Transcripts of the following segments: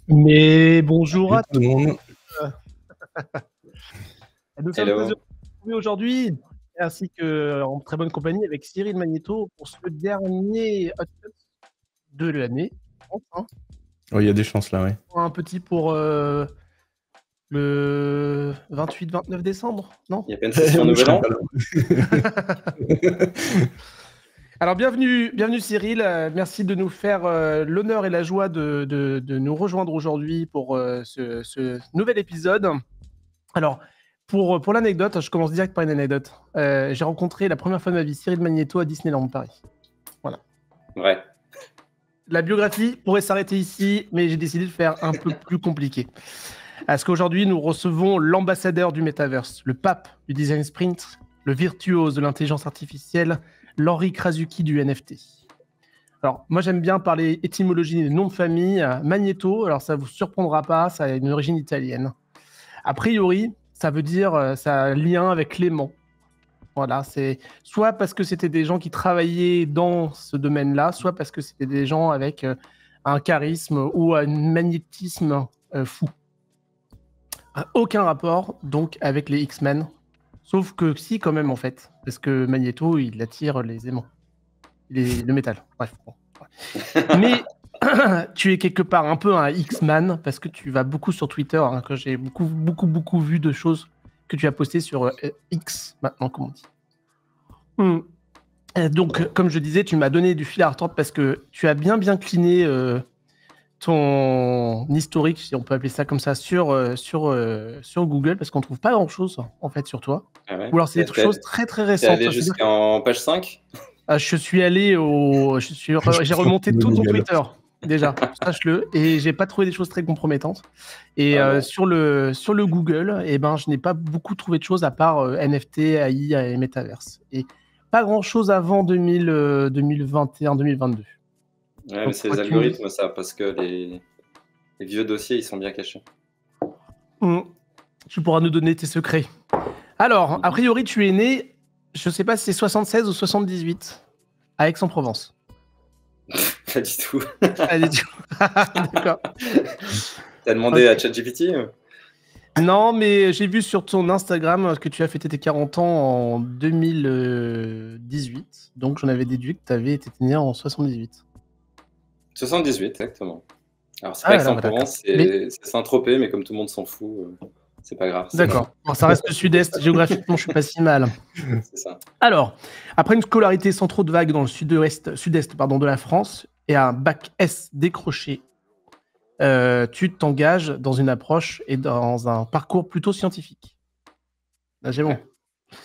Mais bonjour à Tout le monde. tous. Nous sommes très heureux Hello. de vous retrouver aujourd'hui, ainsi qu'en très bonne compagnie avec Cyril Magneto pour ce dernier Hot Cut de l'année. Enfin, Oh, il y a des chances là, ouais. un petit pour le 28-29 décembre, non? Il y a pas une session Nouvel An. Alors bienvenue Cyril, merci de nous faire l'honneur et la joie de nous rejoindre aujourd'hui pour ce nouvel épisode. Alors, pour l'anecdote, je commence direct par une anecdote. J'ai rencontré la première fois de ma vie Cyril Magneto à Disneyland Paris. Voilà. Ouais. La biographie pourrait s'arrêter ici, mais j'ai décidé de faire un peu plus compliqué. Parce qu'aujourd'hui, nous recevons l'ambassadeur du Metaverse, le pape du design sprint, le virtuose de l'intelligence artificielle, l'Henri Krasuki du NFT. Alors, moi, j'aime bien parler étymologie des noms de famille. Magneto, alors ça ne vous surprendra pas, ça a une origine italienne. A priori, ça veut dire, ça a un lien avec Clément. Voilà, c'est soit parce que c'était des gens qui travaillaient dans ce domaine-là, soit parce que c'était des gens avec un charisme ou un magnétisme fou. Aucun rapport, donc, avec les X-Men. Sauf que si, quand même, en fait. Parce que Magneto, il attire les aimants. Le métal. Bref. Bon. Mais tu es quelque part un peu un X-Man parce que tu vas beaucoup sur Twitter, hein, que j'ai beaucoup vu de choses que tu as postées sur X, maintenant, comme on dit. Donc, comme je disais, tu m'as donné du fil à retordre parce que tu as bien cliné ton historique, si on peut appeler ça comme ça, sur Google, parce qu'on trouve pas grand-chose, en fait, sur toi. Ah ouais. Ou alors, c'est des choses très récentes. T'es allé jusqu'en page 5 ? Je suis allé j'ai remonté tout ton Twitter, déjà, sache-le, et j'ai pas trouvé des choses très compromettantes. Et bon. sur le Google, je n'ai pas beaucoup trouvé de choses à part NFT, AI et Metaverse. Et pas grand-chose avant 2021-2022. Ouais, mais c'est les algorithmes, ça, parce que les vieux dossiers, ils sont bien cachés. Tu pourras nous donner tes secrets. Alors, a priori, tu es né, je sais pas si c'est 76 ou 78, à Aix-en-Provence. Pas du tout. Pas du tout. D'accord. T'as demandé à ChatGPT ? Non, mais j'ai vu sur ton Instagram que tu as fêté tes 40 ans en 2018. Donc, j'en avais déduit que tu avais été né en 78. 78, exactement. Alors, c'est pas Aix-en-Provence, c'est Saint-Tropez, mais comme tout le monde s'en fout, c'est pas grave. D'accord. Bon, ça reste le sud-est. Géographiquement, je suis pas si mal. C'est ça. Alors, après une scolarité sans trop de vagues dans le sud-est de la France et un bac S décroché, tu t'engages dans une approche et dans un parcours plutôt scientifique. Là, j'ai bon.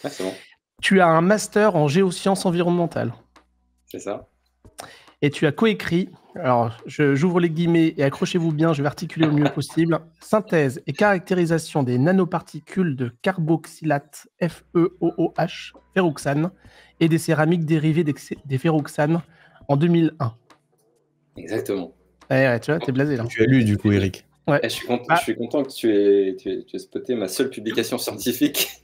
Ouais, c'est bon. Tu as un master en géosciences environnementales. C'est ça. Et tu as coécrit, alors j'ouvre les guillemets et accrochez-vous bien, je vais articuler au mieux possible, synthèse et caractérisation des nanoparticules de carboxylate FeOOH, ferroxane, et des céramiques dérivées des ferroxanes en 2001. Exactement. Ouais, tu vois, t'es blasé là. Tu as lu du coup, Eric. Ouais. Je suis content que tu aies spoté ma seule publication scientifique.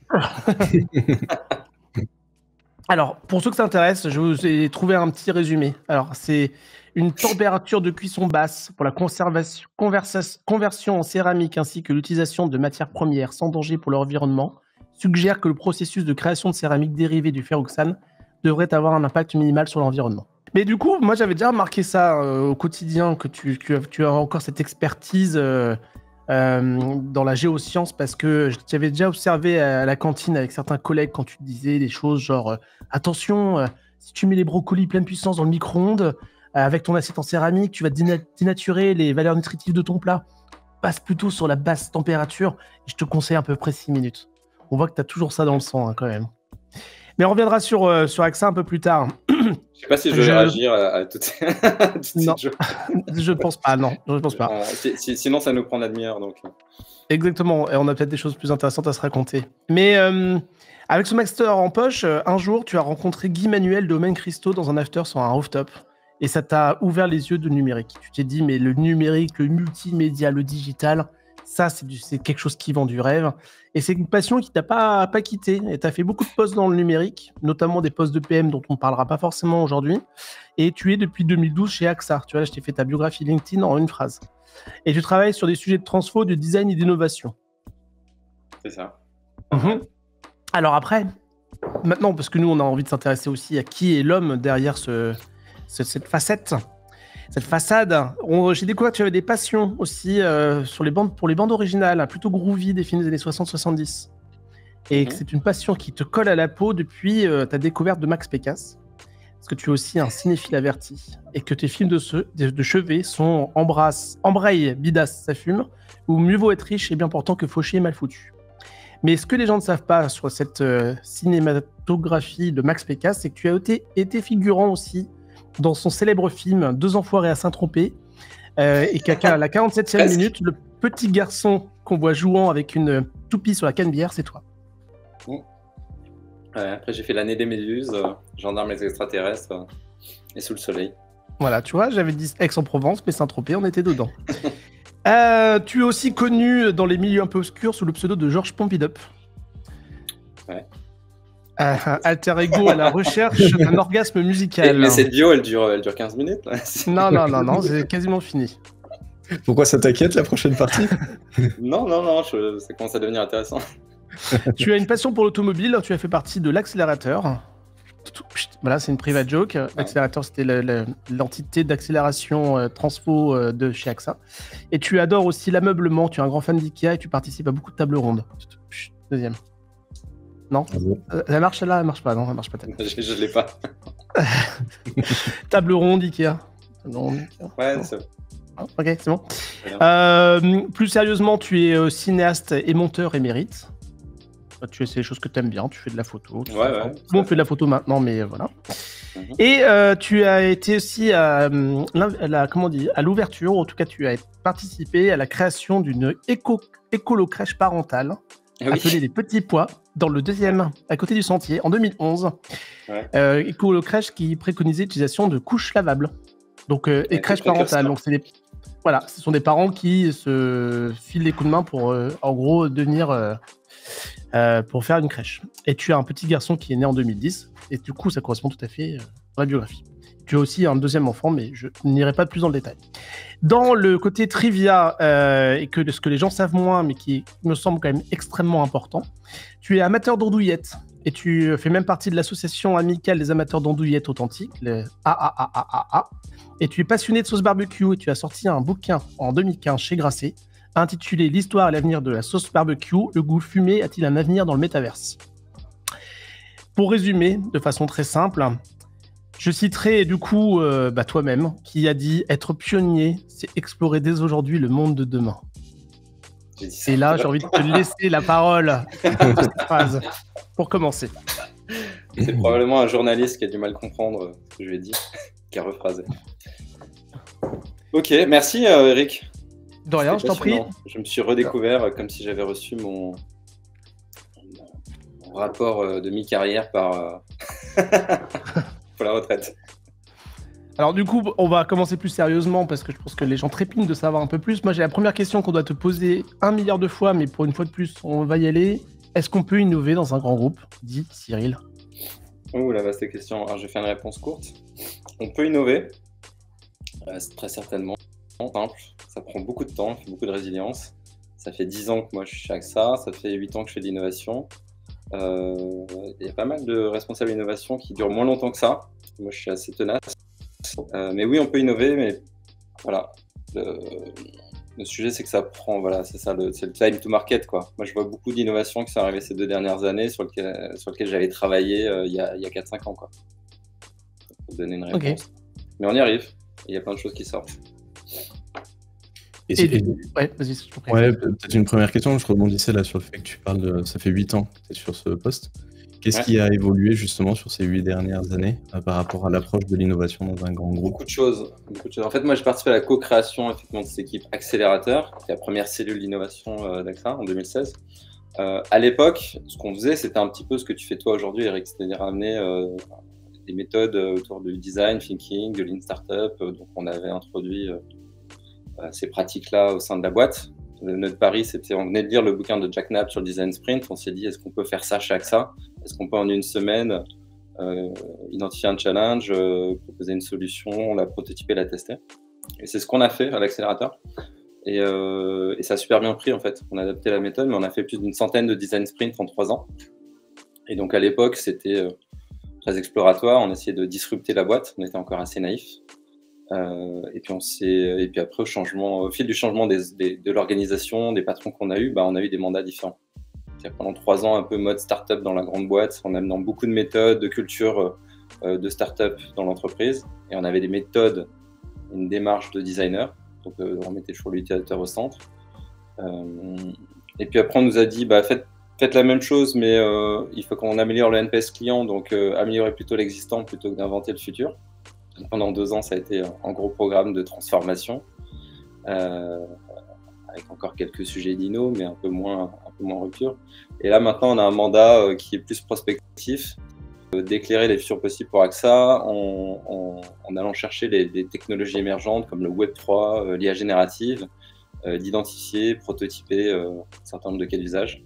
Alors, pour ceux que ça intéresse, je vous ai trouvé un petit résumé. Alors, c'est une température de cuisson basse pour la conversion en céramique ainsi que l'utilisation de matières premières sans danger pour l'environnement suggère que le processus de création de céramique dérivée du ferroxane devrait avoir un impact minimal sur l'environnement. Mais du coup, moi, j'avais déjà remarqué ça au quotidien, que tu as encore cette expertise dans la géoscience, parce que j'avais déjà observé à la cantine avec certains collègues quand tu disais des choses genre attention, si tu mets les brocolis pleine puissance dans le micro-ondes avec ton assiette en céramique, tu vas dénaturer les valeurs nutritives de ton plat. Passe plutôt sur la basse température et je te conseille à peu près 6 minutes. On voit que tu as toujours ça dans le sang, hein, quand même. Mais on reviendra sur AXA un peu plus tard. Je sais pas si je vais réagir à toutes ces non, je pense pas, non. Je pense pas. Sinon, ça nous prend la demi-heure. Donc. Exactement, et on a peut-être des choses plus intéressantes à se raconter. Mais avec ce master en poche, un jour, tu as rencontré Guy Manuel Domaine Christo dans un after sur un rooftop, et ça t'a ouvert les yeux de numérique. Tu t'es dit, mais le numérique, le multimédia, le digital, Ça, c'est quelque chose qui vend du rêve. Et c'est une passion qui t'a pas quitté. Et tu as fait beaucoup de postes dans le numérique, notamment des postes de PM dont on ne parlera pas forcément aujourd'hui. Et tu es depuis 2012 chez AXA. Tu vois, là, je t'ai fait ta biographie LinkedIn en une phrase. Et tu travailles sur des sujets de transfo, de design et d'innovation. C'est ça. Alors après, maintenant, parce que nous, on a envie de s'intéresser aussi à qui est l'homme derrière cette facette. Cette façade, j'ai découvert que tu avais des passions aussi pour les bandes originales, plutôt groovy des films des années 60-70. Et que c'est une passion qui te colle à la peau depuis ta découverte de Max Pécasse. Parce que tu es aussi un cinéphile averti. Et que tes films de chevet sont embraye, bidasse, ça fume, ou mieux vaut être riche et bien portant que fauché et mal foutu. Mais ce que les gens ne savent pas sur cette cinématographie de Max Pécasse, c'est que tu as été figurant aussi dans son célèbre film Deux enfoirés à Saint-Tropez, et qu'à la 47e minute, le petit garçon qu'on voit jouant avec une toupie sur la cannebière, c'est toi. Après, j'ai fait l'année des Méduses, Gendarmes les extraterrestres et Sous le soleil. Voilà, tu vois, j'avais dit Aix-en-Provence, mais Saint-Tropez, on était dedans. Tu es aussi connu dans les milieux un peu obscurs sous le pseudo de Georges Pompidou. Ouais. Alter ego à la recherche d'un orgasme musical. Mais cette bio, elle dure 15 minutes. Là. Non, c'est quasiment fini. Pourquoi ça t'inquiète, la prochaine partie? Non, ça commence à devenir intéressant. Tu as une passion pour l'automobile, tu as fait partie de l'Accélérateur. Voilà, c'est une private joke. L'Accélérateur, c'était l'entité d'accélération transfo de chez AXA. Et tu adores aussi l'ameublement, tu es un grand fan d'IKEA et tu participes à beaucoup de tables rondes. Deuxième. Non, elle marche là, elle marche pas, non, elle marche pas. Je l'ai pas. Table ronde Ikea. Ouais, c'est ok, c'est bon. Plus sérieusement, tu es cinéaste et monteur émérite. Tu fais des choses que tu aimes bien, tu fais de la photo. Tout le monde fait de la photo maintenant, mais voilà. Et tu as été aussi à l'ouverture, en tout cas, tu as participé à la création d'une écolo-crèche parentale appelée Les Petits Pois, dans le 2e, à côté du Sentier, en 2011. Écolo-crèche qui préconisait l'utilisation de couches lavables. Donc, et crèche parentale. Donc, voilà, ce sont des parents qui se filent les coups de main pour, en gros, devenir... pour faire une crèche. Et tu as un petit garçon qui est né en 2010, et du coup, ça correspond tout à fait à la biographie. Tu as aussi un deuxième enfant, mais je n'irai pas plus dans le détail. Dans le côté trivia, et que ce que les gens savent moins, mais qui me semble quand même extrêmement important, tu es amateur d'andouillettes, et tu fais même partie de l'association amicale des amateurs d'andouillettes authentiques, le AAAAA, et tu es passionné de sauce barbecue, et tu as sorti un bouquin en 2015 chez Grasset, intitulé L'histoire et l'avenir de la sauce barbecue, le goût fumé a-t-il un avenir dans le métaverse? Pour résumer, de façon très simple, je citerai du coup toi-même, qui a dit « Être pionnier, c'est explorer dès aujourd'hui le monde de demain ». Et là, j'ai envie de te laisser la parole pour cette phrase, pour commencer. C'est probablement un journaliste qui a du mal à comprendre ce que je lui ai dit, qui a rephrasé. Ok, merci Eric. De rien, je t'en prie. Je me suis redécouvert comme si j'avais reçu mon rapport de mi-carrière pour la retraite. Alors du coup, on va commencer plus sérieusement parce que je pense que les gens trépignent de savoir un peu plus. Moi, j'ai la première question qu'on doit te poser 1 milliard de fois, mais pour une fois de plus, on va y aller. Est-ce qu'on peut innover dans un grand groupe? Dit Cyril. Oh, la vaste question. Alors, je vais faire une réponse courte. On peut innover, très certainement. Simple. Ça prend beaucoup de temps, il faut beaucoup de résilience. Ça fait 10 ans que moi je suis chez AXA, ça fait 8 ans que je fais de l'innovation. Il y a pas mal de responsables d'innovation qui durent moins longtemps que ça. Moi je suis assez tenace. Mais oui, on peut innover, mais voilà. Le sujet c'est que ça prend, voilà, c'est ça, c'est le time to market, quoi. Moi je vois beaucoup d'innovations qui sont arrivées ces 2 dernières années sur lesquelles j'avais travaillé il y a 4-5 ans, quoi. Pour donner une réponse. Okay. Mais on y arrive, il y a plein de choses qui sortent. Ouais, vas-y, s'il te plaît. Ouais, peut-être une première question. Je rebondissais là sur le fait que tu parles de. Ça fait 8 ans que tu es sur ce poste. Qu'est-ce qui a évolué justement sur ces 8 dernières années par rapport à l'approche de l'innovation dans un grand groupe? Beaucoup de choses. En fait, moi, j'ai participé à la co-création effectivement de cette équipe Accélérateur, qui est la première cellule d'innovation d'AXA en 2016. À l'époque, ce qu'on faisait, c'était un petit peu ce que tu fais toi aujourd'hui, Eric, c'est-à-dire amener des méthodes autour du design thinking, de lean startup. Donc, on avait introduit ces pratiques-là au sein de la boîte. Notre pari, c'était, on venait de lire le bouquin de Jack Knapp sur le design sprint. On s'est dit, est-ce qu'on peut faire ça chaque ça? Est-ce qu'on peut en une semaine identifier un challenge, proposer une solution, la prototyper, la tester? Et c'est ce qu'on a fait à l'accélérateur. Et ça a super bien pris en fait. On a adapté la méthode, mais on a fait plus d'une centaine de design sprints en 3 ans. Et donc à l'époque, c'était très exploratoire. On essayait de disrupter la boîte. On était encore assez naïfs. Et puis après, au fil du changement de l'organisation, des patrons qu'on a eu, on a eu des mandats différents. Pendant 3 ans, un peu mode start-up dans la grande boîte, en amenant beaucoup de méthodes, de culture de start-up dans l'entreprise. Et on avait des méthodes, une démarche de designer. Donc on mettait toujours l'utilisateur au centre. Et puis après, on nous a dit, faites la même chose, mais il faut qu'on améliore le NPS client, donc améliorer plutôt l'existant plutôt que d'inventer le futur. Pendant 2 ans, ça a été un gros programme de transformation, avec encore quelques sujets d'inno, mais un peu moins rupture. Et là, maintenant, on a un mandat qui est plus prospectif, d'éclairer les futurs possibles pour AXA en allant chercher des technologies émergentes comme le Web3, l'IA générative, d'identifier, prototyper un certain nombre de cas d'usage.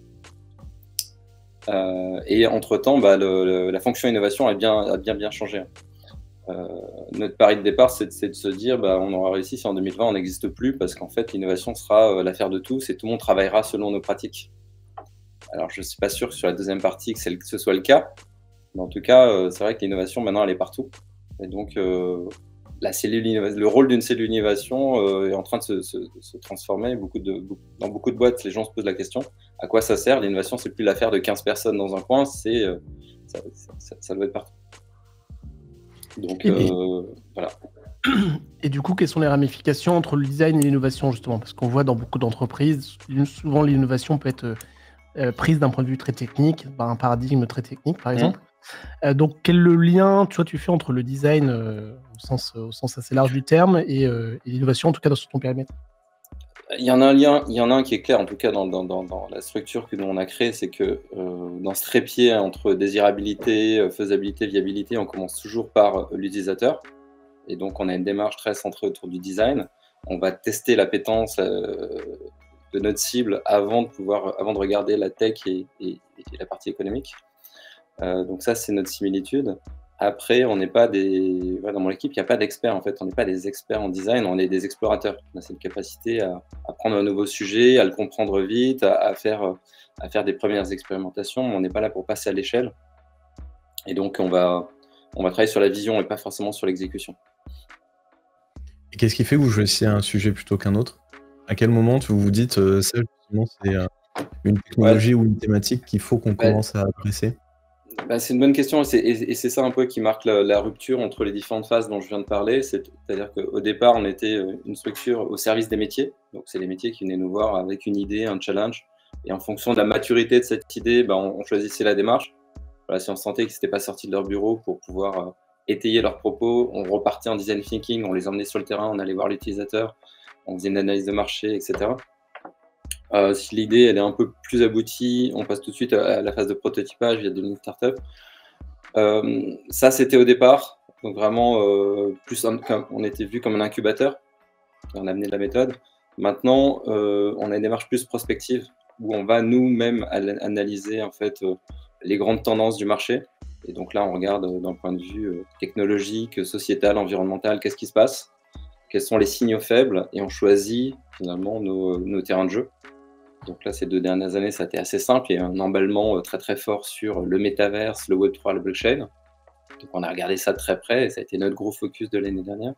Et entre-temps, la fonction innovation a bien changé. Notre pari de départ, c'est de se dire on aura réussi si en 2020 on n'existe plus, parce qu'en fait l'innovation sera l'affaire de tous et tout le monde travaillera selon nos pratiques. Alors je ne suis pas sûr que sur la deuxième partie que ce soit le cas, mais en tout cas c'est vrai que l'innovation maintenant elle est partout. Et donc le rôle d'une cellule d'innovation est en train de se transformer. Dans beaucoup de boîtes, les gens se posent la question, à quoi ça sert? L'innovation, c'est plus l'affaire de 15 personnes dans un coin, ça doit être partout. Donc, voilà. Et du coup, quelles sont les ramifications entre le design et l'innovation, justement? Parce qu'on voit dans beaucoup d'entreprises, souvent l'innovation peut être prise d'un point de vue très technique, par un paradigme très technique, par exemple. Donc, quel est le lien tu fais entre le design au sens assez large du terme et l'innovation, en tout cas dans ton périmètre? Il y en a un qui est clair, en tout cas dans la structure que nous on a créée, c'est que dans ce trépied entre désirabilité, faisabilité, viabilité, on commence toujours par l'utilisateur. Et donc on a une démarche très centrée autour du design. On va tester l'appétence de notre cible avant de regarder la tech et la partie économique. Donc ça, c'est notre similitude. Après, on n'est pas dans mon équipe, il n'y a pas d'experts en fait. On n'est pas des experts en design, on est des explorateurs. On a cette capacité à prendre un nouveau sujet, à le comprendre vite, à faire des premières expérimentations. On n'est pas là pour passer à l'échelle. Et donc, on va travailler sur la vision et pas forcément sur l'exécution. Et qu'est-ce qui fait que vous choisissez un sujet plutôt qu'un autre? À quel moment vous vous dites ça, justement, c'est une technologie ou une thématique qu'il faut qu'on commence à adresser? C'est une bonne question et c'est ça un peu qui marque la rupture entre les différentes phases dont je viens de parler. C'est-à-dire qu'au départ, on était une structure au service des métiers. Donc, c'est les métiers qui venaient nous voir avec une idée, un challenge. Et en fonction de la maturité de cette idée, on choisissait la démarche. Voilà, si on sentait qu'ils n'étaient pas sortis de leur bureau pour pouvoir étayer leurs propos, on repartait en design thinking, on les emmenait sur le terrain, on allait voir l'utilisateur, on faisait une analyse de marché, etc. Si l'idée elle est un peu plus aboutie, on passe tout de suite à la phase de prototypage via une startup. Ça, c'était au départ. Donc vraiment, on était vu comme un incubateur. On a amené de la méthode. Maintenant, on a une démarche plus prospective où on va nous-mêmes analyser en fait les grandes tendances du marché. Et donc là, on regarde d'un point de vue technologique, sociétal, environnemental, qu'est-ce qui se passe, quels sont les signaux faibles, et on choisit finalement nos terrains de jeu. Donc là, ces 2 dernières années, ça a été assez simple. Il y a eu un emballement très très fort sur le métaverse, le Web3, le blockchain. Donc on a regardé ça de très près et ça a été notre gros focus de l'année dernière.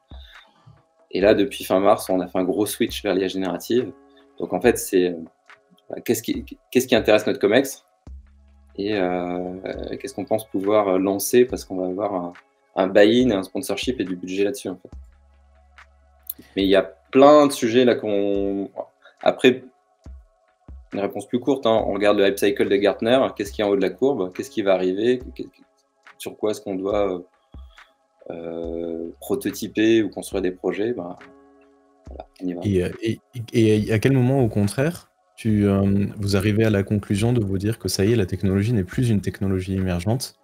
Et là, depuis fin mars, on a fait un gros switch vers l'IA générative. Donc en fait, c'est qu'est-ce qui intéresse notre COMEX et qu'est-ce qu'on pense pouvoir lancer parce qu'on va avoir un buy-in, un sponsorship et du budget là-dessus en fait. Mais il y a plein de sujets là Après, une réponse plus courte, on regarde le hype cycle de Gartner, qu'est-ce qui est en haut de la courbe, qu'est-ce qui va arriver, sur quoi est-ce qu'on doit prototyper ou construire des projets, voilà, on y va. Et à quel moment, au contraire, vous arrivez à la conclusion de vous dire que ça y est, la technologie n'est plus une technologie émergente,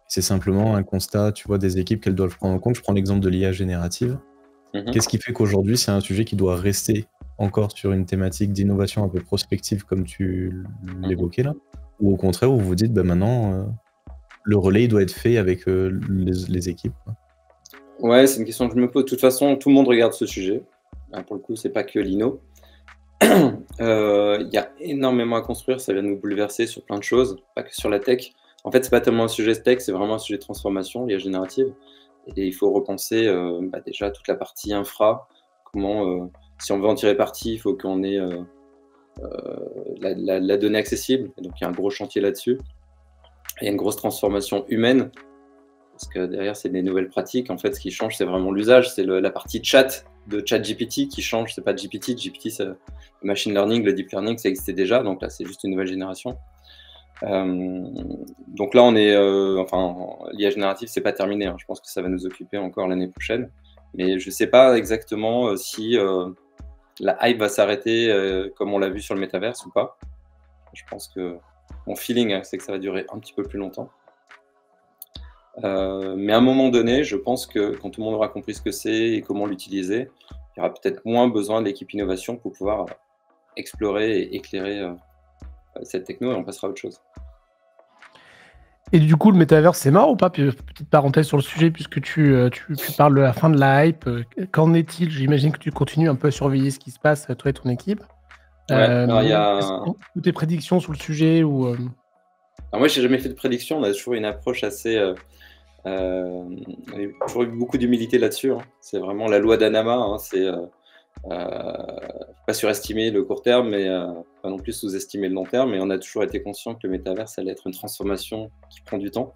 c'est simplement un constat, des équipes qu'elles doivent prendre en compte. Je prends l'exemple de l'IA générative. Qu'est-ce qui fait qu'aujourd'hui, c'est un sujet qui doit rester encore sur une thématique d'innovation un peu prospective comme tu l'évoquais là? Ou au contraire, vous vous dites, bah, maintenant, le relais il doit être fait avec les équipes, quoi? Ouais, c'est une question que je me pose. De toute façon, tout le monde regarde ce sujet. Pour le coup, c'est pas que l'INO. Il y a énormément à construire, ça vient nous bouleverser sur plein de choses, pas que sur la tech. En fait, c'est pas tellement un sujet tech, c'est vraiment un sujet de transformation, l'IA générative. Et il faut repenser déjà toute la partie infra. Comment, si on veut en tirer parti, il faut qu'on ait la donnée accessible. Et donc, il y a un gros chantier là-dessus. Il y a une grosse transformation humaine, parce que derrière, c'est des nouvelles pratiques. En fait, ce qui change, c'est vraiment l'usage. C'est la partie chat de ChatGPT qui change. C'est pas GPT. GPT, c'est le machine learning, le deep learning, ça existait déjà. Donc là, c'est juste une nouvelle génération. Donc là, on est, l'IA générative, c'est pas terminé. Je pense que ça va nous occuper encore l'année prochaine. Mais je sais pas exactement si la hype va s'arrêter comme on l'a vu sur le métaverse ou pas. Je pense que mon feeling, c'est que ça va durer un petit peu plus longtemps. Mais à un moment donné, je pense que quand tout le monde aura compris ce que c'est et comment l'utiliser, il y aura peut-être moins besoin de l'équipe innovation pour pouvoir explorer et éclairer cette techno et on passera à autre chose. Et du coup, le métaverse, c'est mort ou pas? Petite parenthèse sur le sujet, puisque tu parles de la fin de la hype. Qu'en est-il? J'imagine que tu continues un peu à surveiller ce qui se passe, toi et ton équipe. Ouais, alors il y a... Ou tes prédictions sur le sujet ou Alors moi, j'ai jamais fait de prédiction. On a toujours une approche assez... on a toujours eu beaucoup d'humilité là-dessus. C'est vraiment la loi d'Anama. C'est pas surestimer le court terme, mais pas non plus sous-estimer le long terme. Mais on a toujours été conscient que le métaverse allait être une transformation qui prend du temps.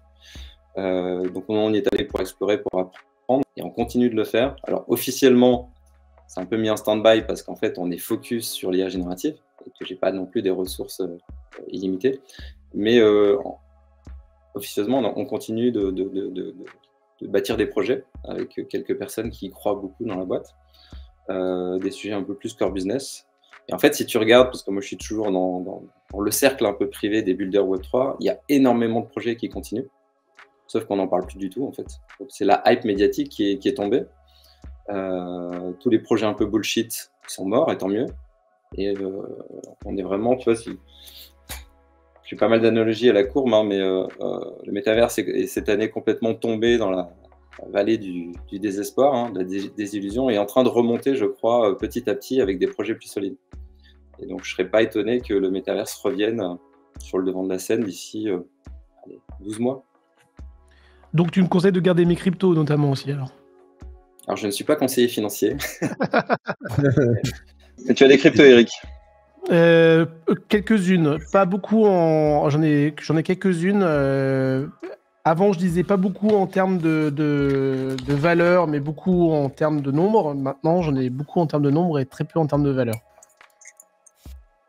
Donc on y est allé pour explorer, pour apprendre, et on continue de le faire. Alors officiellement, c'est un peu mis en stand-by parce qu'en fait, on est focus sur l'IA générative et que j'ai pas non plus des ressources illimitées. Mais officieusement, on continue de bâtir des projets avec quelques personnes qui y croient beaucoup dans la boîte, des sujets un peu plus core business. Et en fait, si tu regardes, parce que moi je suis toujours dans le cercle un peu privé des builders Web3, il y a énormément de projets qui continuent, sauf qu'on n'en parle plus du tout en fait. C'est la hype médiatique qui est tombée. Tous les projets un peu bullshit sont morts, et tant mieux. Et on est vraiment, tu vois, j'ai pas mal d'analogies à la courbe, mais le métaverse est cette année complètement tombé dans la vallée du désespoir, de la désillusion, et en train de remonter, je crois, petit à petit avec des projets plus solides. Et donc, je serais pas étonné que le métaverse revienne sur le devant de la scène d'ici 12 mois. Donc, tu me conseilles de garder mes cryptos, notamment aussi, alors? Alors, je ne suis pas conseiller financier. Mais tu as des cryptos, Eric? Quelques-unes, pas beaucoup. J'en ai quelques-unes. Avant, je disais pas beaucoup en termes de valeur, mais beaucoup en termes de nombre. Maintenant, j'en ai beaucoup en termes de nombre et très peu en termes de valeur.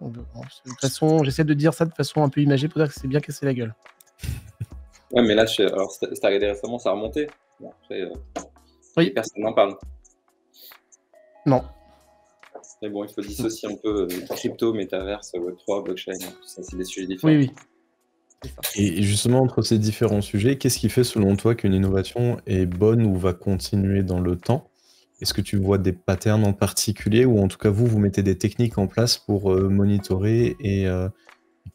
De toute façon, j'essaie de dire ça de façon un peu imagée pour dire que c'est bien cassé la gueule. Ouais, mais là, alors, c'est regardé récemment, ça a remonté. Bon, après, oui. Personne n'en parle. Non. Mais bon, il faut dissocier un peu crypto, métaverse, Web3, blockchain. Ça, c'est des sujets différents. Oui. Et justement, entre ces différents sujets, qu'est-ce qui fait selon toi qu'une innovation est bonne ou va continuer dans le temps? Est-ce que tu vois des patterns en particulier ou en tout cas vous mettez des techniques en place pour monitorer et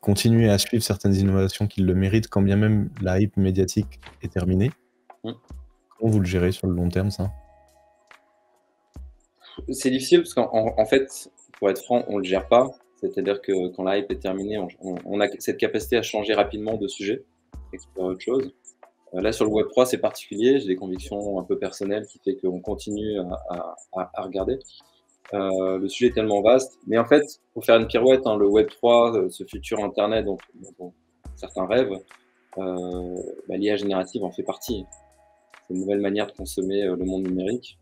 continuer à suivre certaines innovations qui le méritent quand bien même la hype médiatique est terminée? Comment vous le gérez sur le long terme, ça? C'est difficile parce qu'en fait, pour être franc, on ne le gère pas. C'est-à-dire que quand la hype est terminée, on a cette capacité à changer rapidement de sujet, explorer autre chose. Là, sur le Web3, c'est particulier. J'ai des convictions un peu personnelles qui fait qu'on continue à regarder. Le sujet est tellement vaste. Mais en fait, pour faire une pirouette, le Web3, ce futur Internet dont certains rêvent, l'IA générative en fait partie. C'est une nouvelle manière de consommer le monde numérique.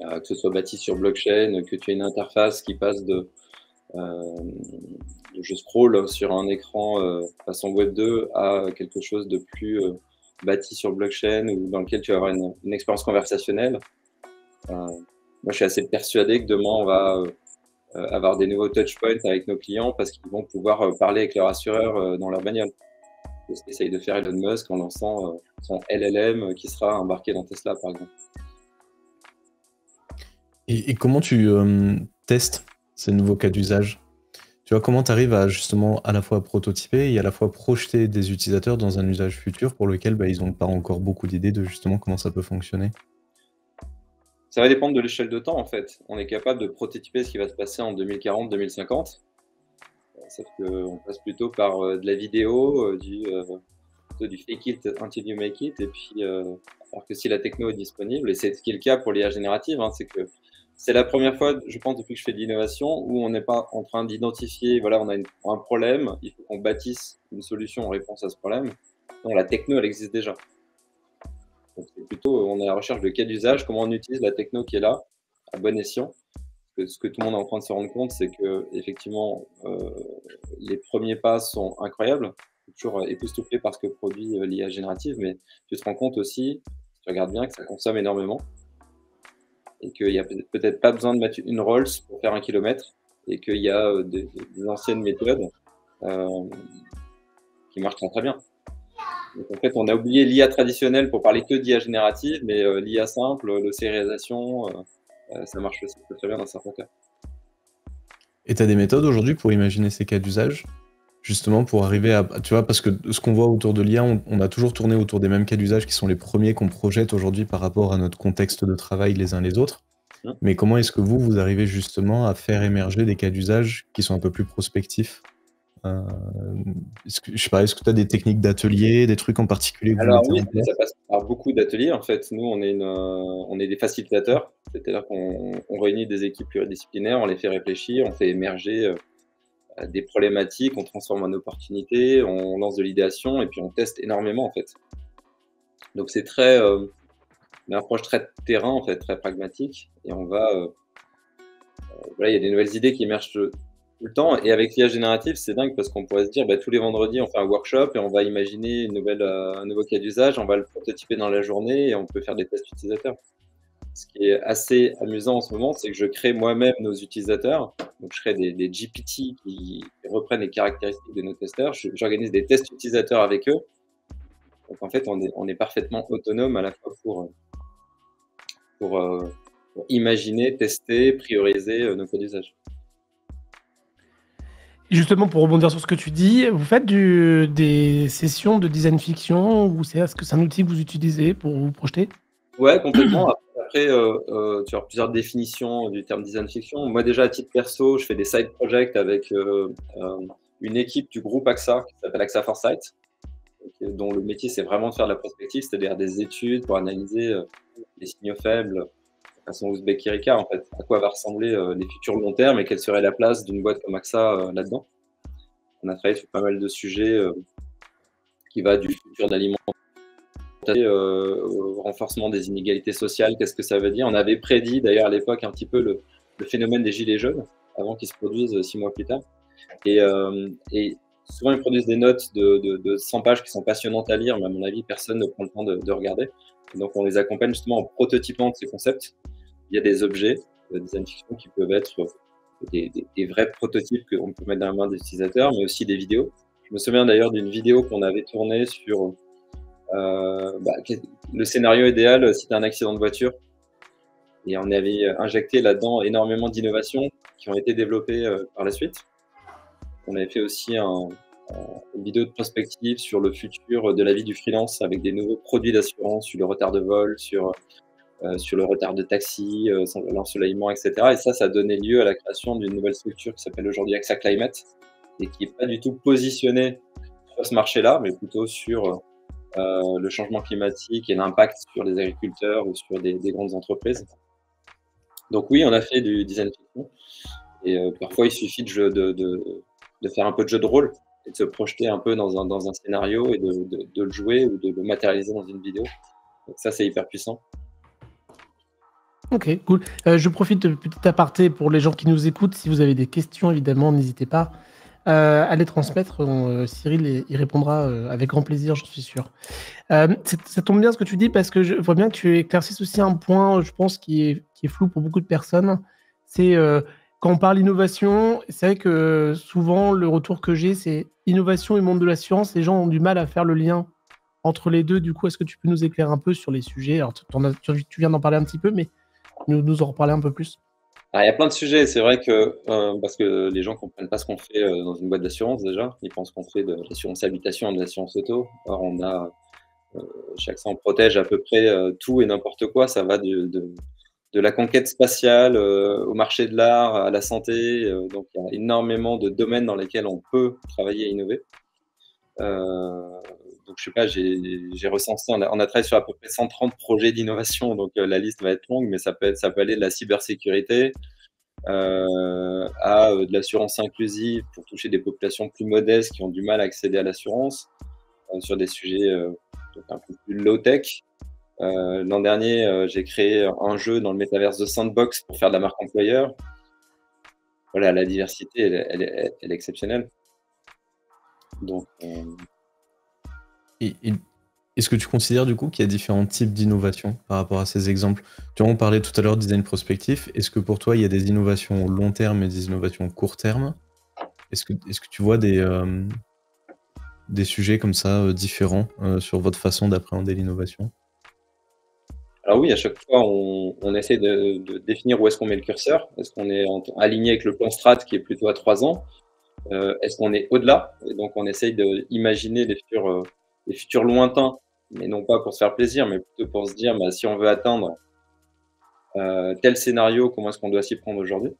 Que ce soit bâti sur blockchain, que tu aies une interface qui passe de je scroll sur un écran façon Web 2 à quelque chose de plus bâti sur blockchain ou dans lequel tu vas avoir une expérience conversationnelle. Moi, je suis assez persuadé que demain, on va avoir des nouveaux touchpoints avec nos clients parce qu'ils vont pouvoir parler avec leur assureur dans leur bagnole. C'est ce qu'essaye de faire Elon Musk en lançant son LLM qui sera embarqué dans Tesla, par exemple. Et comment tu testent ces nouveaux cas d'usage? Tu vois, comment tu arrives à justement à la fois prototyper et à la fois projeter des utilisateurs dans un usage futur pour lequel ils n'ont pas encore beaucoup d'idées de justement comment ça peut fonctionner? Ça va dépendre de l'échelle de temps, en fait. On est capable de prototyper ce qui va se passer en 2040-2050. Sauf qu'on passe plutôt par de la vidéo, plutôt du fake it until you make it. Et puis, alors que si la techno est disponible, et c'est ce qui est le cas pour l'IA générative, c'est que c'est la première fois, je pense, depuis que je fais de l'innovation, où on n'est pas en train d'identifier, voilà, on a un problème, il faut qu'on bâtisse une solution en réponse à ce problème. Non, la techno, elle existe déjà. Donc, c'est plutôt, on est à la recherche de cas d'usage, comment on utilise la techno qui est là, à bon escient. Ce que tout le monde est en train de se rendre compte, c'est que effectivement, les premiers pas sont incroyables. Toujours époustouflé par ce que produit l'IA générative, mais tu te rends compte aussi, si tu regardes bien, que ça consomme énormément et qu'il n'y a peut-être pas besoin de mettre une Rolls pour faire 1 kilomètre et qu'il y a des anciennes méthodes qui marchent très très bien. Donc, en fait, on a oublié l'IA traditionnelle pour parler que d'IA générative, mais l'IA simple, le sérialisation, ça marche aussi très bien dans certains cas. Et tu as des méthodes aujourd'hui pour imaginer ces cas d'usage? Justement pour arriver à... Tu vois, parce que ce qu'on voit autour de l'IA, on a toujours tourné autour des mêmes cas d'usage qui sont les premiers qu'on projette aujourd'hui par rapport à notre contexte de travail les uns les autres. Mais comment est-ce que vous arrivez justement à faire émerger des cas d'usage qui sont un peu plus prospectifs? Est-ce que tu as des techniques d'atelier, des trucs en particulier que vous Alors mettez oui, en place? ça passe par beaucoup d'ateliers. En fait, nous, on est des facilitateurs, c'est-à-dire qu'on réunit des équipes pluridisciplinaires, on les fait réfléchir, on fait émerger des problématiques, on transforme en opportunités, on lance de l'idéation et puis on teste énormément en fait. Donc c'est une approche très terrain en fait, très pragmatique et on va voilà, il y a des nouvelles idées qui émergent tout le temps et avec l'IA générative c'est dingue parce qu'on pourrait se dire tous les vendredis on fait un workshop et on va imaginer un nouveau cas d'usage, on va le prototyper dans la journée et on peut faire des tests utilisateurs. Ce qui est assez amusant en ce moment, c'est que je crée moi-même nos utilisateurs. Donc, je crée des GPT qui reprennent les caractéristiques de nos testeurs. J'organise des tests utilisateurs avec eux. Donc, en fait, on est parfaitement autonome à la fois pour imaginer, tester, prioriser nos cas d'usage. Justement, pour rebondir sur ce que tu dis, vous faites des sessions de design fiction ou est-ce que c'est un outil que vous utilisez pour vous projeter? Ouais, complètement. Après, tu as plusieurs définitions du terme design fiction. Moi, déjà, à titre perso, je fais des side projects avec une équipe du groupe AXA qui s'appelle AXA Foresight, dont le métier, c'est vraiment de faire de la prospective, c'est-à-dire des études pour analyser les signaux faibles, de façon Ouzbek-Erika, en fait, à quoi va ressembler les futurs long terme et quelle serait la place d'une boîte comme AXA là-dedans. On a travaillé sur pas mal de sujets qui va du futur d'alimentation au renforcement des inégalités sociales, qu'est-ce que ça veut dire? On avait prédit d'ailleurs à l'époque un petit peu le phénomène des gilets jaunes avant qu'ils se produisent 6 mois plus tard. Et souvent ils produisent des notes de 100 pages qui sont passionnantes à lire, mais à mon avis personne ne prend le temps de regarder. Et donc on les accompagne justement en prototypant de ces concepts. Il y a des objets de design fiction qui peuvent être des vrais prototypes qu'on peut mettre dans la main des utilisateurs, mais aussi des vidéos. Je me souviens d'ailleurs d'une vidéo qu'on avait tournée sur le scénario idéal si tu as un accident de voiture. Et on avait injecté là-dedans énormément d'innovations qui ont été développées par la suite. On avait fait aussi une vidéo de prospective sur le futur de la vie du freelance avec des nouveaux produits d'assurance sur le retard de vol, sur le retard de taxi, l'ensoleillement, etc. Et ça a donné lieu à la création d'une nouvelle structure qui s'appelle aujourd'hui AXA Climate et qui n'est pas du tout positionnée sur ce marché-là, mais plutôt sur le changement climatique et l'impact sur les agriculteurs ou sur des grandes entreprises. Donc oui, on a fait du design fiction et parfois il suffit de faire un peu de jeu de rôle et de se projeter un peu dans un scénario et de le jouer ou de le matérialiser dans une vidéo. Donc ça, c'est hyper puissant. Ok, cool. Je profite de petit aparté pour les gens qui nous écoutent. Si vous avez des questions, évidemment, n'hésitez pas à les transmettre. Cyril y répondra avec grand plaisir, j'en suis sûr. Ça tombe bien ce que tu dis parce que je vois bien que tu éclaircisses aussi un point, je pense, qui est flou pour beaucoup de personnes. C'est quand on parle innovation, c'est vrai que souvent le retour que j'ai, c'est innovation et monde de la science. Les gens ont du mal à faire le lien entre les deux. Du coup, est-ce que tu peux nous éclairer un peu sur les sujets? Alors, tu viens d'en parler un petit peu, mais nous en reparler un peu plus. Alors, il y a plein de sujets. C'est vrai que parce que les gens comprennent pas ce qu'on fait dans une boîte d'assurance déjà. Ils pensent qu'on fait de l'assurance habitation et de l'assurance auto. Or, chaque fois, on protège à peu près tout et n'importe quoi. Ça va de la conquête spatiale au marché de l'art, à la santé. Donc, il y a énormément de domaines dans lesquels on peut travailler et innover. Donc, je sais pas, j'ai recensé, on a travaillé sur à peu près 130 projets d'innovation, donc la liste va être longue, mais ça peut aller de la cybersécurité à de l'assurance inclusive pour toucher des populations plus modestes qui ont du mal à accéder à l'assurance, sur des sujets donc un peu plus low-tech. L'an dernier, j'ai créé un jeu dans le métaverse de Sandbox pour faire de la marque employeur. Voilà, la diversité, elle est exceptionnelle. Donc, Et est-ce que tu considères du coup qu'il y a différents types d'innovations par rapport à ces exemples? Tu vois, on parlait tout à l'heure de design prospectif. Est-ce que pour toi, il y a des innovations long terme et des innovations court terme? Est-ce que tu vois des sujets comme ça différents sur votre façon d'appréhender l'innovation? alors oui, à chaque fois, on essaie de définir où est-ce qu'on met le curseur. Est-ce qu'on est aligné avec le plan strat qui est plutôt à 3 ans? Est-ce qu'on est au-delà? Et donc, on essaye d'imaginer les futurs lointains, mais non pas pour se faire plaisir, mais plutôt pour se dire, bah, si on veut atteindre tel scénario, comment est-ce qu'on doit s'y prendre aujourd'hui?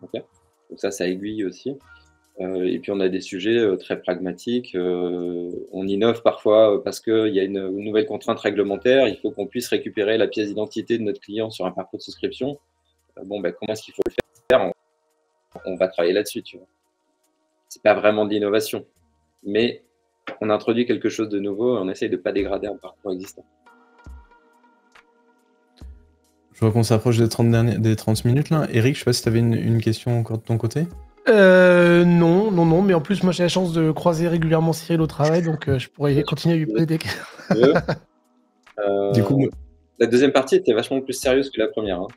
Okay. Donc ça aiguille aussi. Et puis on a des sujets très pragmatiques. On innove parfois parce qu'il y a une nouvelle contrainte réglementaire. Il faut qu'on puisse récupérer la pièce d'identité de notre client sur un parcours de souscription. Comment est-ce qu'il faut le faire? On va travailler là-dessus, tu vois. C'est pas vraiment de l'innovation, mais on introduit quelque chose de nouveau et on essaye de pas dégrader un parcours existant. Je vois qu'on s'approche des 30 minutes là. Eric, je sais pas si tu avais une question encore de ton côté? Non, mais en plus, moi j'ai la chance de croiser régulièrement Cyril au travail, donc je pourrais continuer à lui poser des questions. Du coup, la deuxième partie était vachement plus sérieuse que la première. Hein.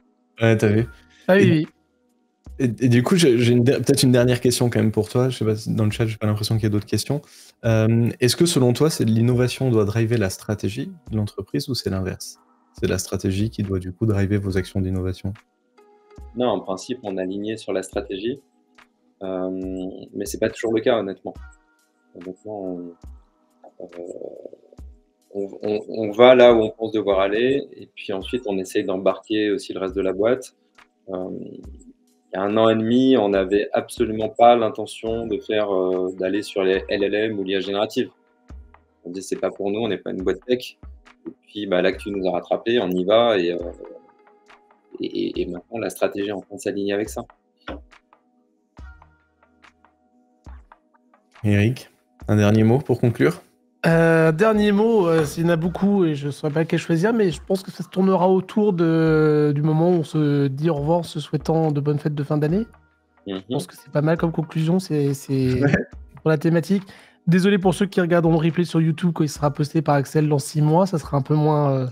Ouais, t'as vu. Ah oui. Et du coup, j'ai peut-être une dernière question quand même pour toi. Je sais pas si dans le chat, j'ai pas l'impression qu'il y a d'autres questions. Est-ce que selon toi, c'est l'innovation doit driver la stratégie de l'entreprise ou c'est l'inverse? C'est la stratégie qui doit du coup driver vos actions d'innovation? Non, en principe, on est aligné sur la stratégie, mais c'est pas toujours le cas, honnêtement. On va là où on pense devoir aller, et puis ensuite, on essaye d'embarquer aussi le reste de la boîte. Il y a 1 an et demi, on n'avait absolument pas l'intention d'aller sur les LLM ou l'IA générative. On dit c'est pas pour nous, on n'est pas une boîte tech. Et puis l'actu nous a rattrapés, on y va et maintenant la stratégie est en train de s'aligner avec ça. Eric, un dernier mot pour conclure? Dernier mot, il y en a beaucoup et je ne saurais pas quel choisir, mais je pense que ça se tournera autour du moment où on se dit au revoir en se souhaitant de bonnes fêtes de fin d'année. Je pense que c'est pas mal comme conclusion, c'est pour la thématique. Désolé pour ceux qui regarderont le replay sur YouTube quand il sera posté par Axel dans 6 mois, ça sera un peu moins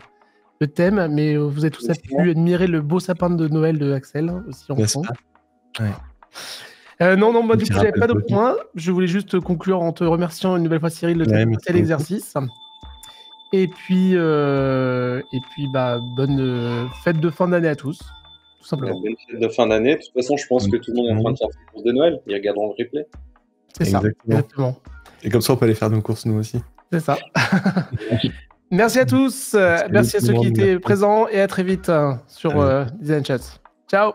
le thème, mais vous avez tous pu admirer le beau sapin de Noël de Axel aussi en fond. Non, moi du coup j'avais pas de points. Je voulais juste conclure en te remerciant une nouvelle fois Cyril de tel exercice. Et puis bonne fête de fin d'année à tous, tout simplement. Bonne fête de fin d'année. De toute façon, je pense que tout le monde est en train de faire ses courses de Noël. Ils regarderont le replay. C'est ça, exactement. Et comme ça, on peut aller faire nos courses nous aussi. C'est ça. Merci à tous. Merci à ceux qui étaient présents et à très vite sur Design Chats. Ciao.